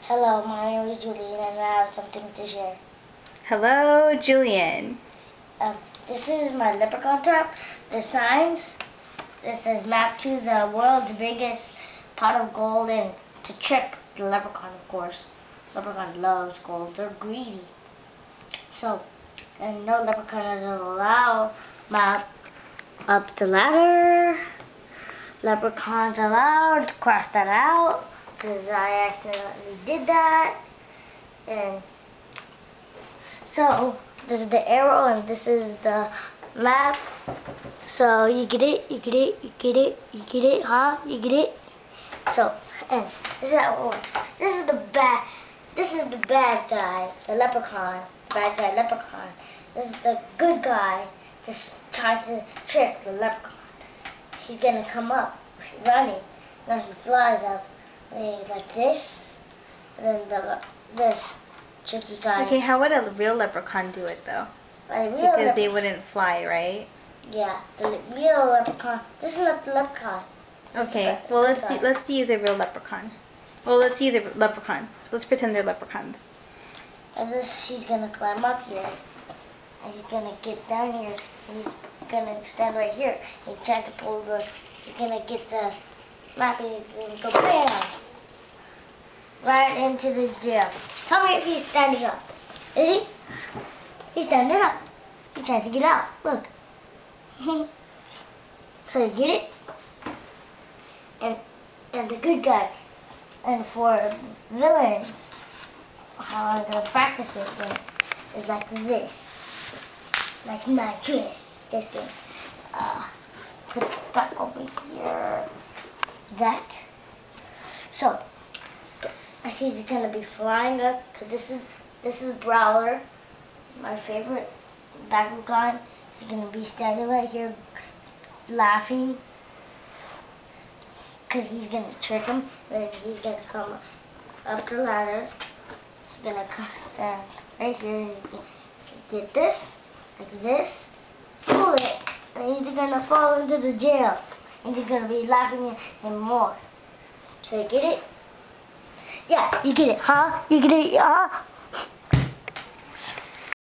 Hello, my name is Julian and I have something to share. Hello, Julian. This is my leprechaun trap. The signs, this says map to the world's biggest pot of gold and to trick the leprechaun, of course. Leprechaun loves gold, they're greedy. So, and no leprechaun is allowed map up the ladder. Leprechaun's allowed to cross that out because I accidentally did that. And so this is the arrow and this is the map. So you get it, you get it, you get it, you get it, huh? You get it? So, and this is how it works. This is the bad guy, the leprechaun. Bad guy, leprechaun. This is the good guy, just trying to trick the leprechaun. He's gonna come up, running. Now he flies up like this, and then this tricky guy. Okay, how would a real leprechaun do it though? Because they wouldn't fly, right? Yeah, the real leprechaun. This is not the leprechaun. Okay, well let's use a real leprechaun. Well, let's use a leprechaun. Let's pretend they're leprechauns. And she's gonna climb up here, and he's gonna get down here. He's gonna stand right here. He's trying to pull he's gonna get the map and he's gonna go bam! Right into the jail. Tell me if he's standing up. Is he? He's standing up. He's trying to get out. Look. So you get it? And the good guy. And for villains, how I'm gonna practice it is like this. Like my dress. This thing. Put it back over here. That. So he's gonna be flying up because this is Brawler, my favorite Bakugan. He's gonna be standing right here laughing because he's gonna trick him. Then he's gonna come up the ladder. He's gonna stand right here and get this, like this, pull it, and he's gonna fall into the jail. And he's gonna be laughing at him more. So you get it? Yeah, you get it, huh? You get it, huh?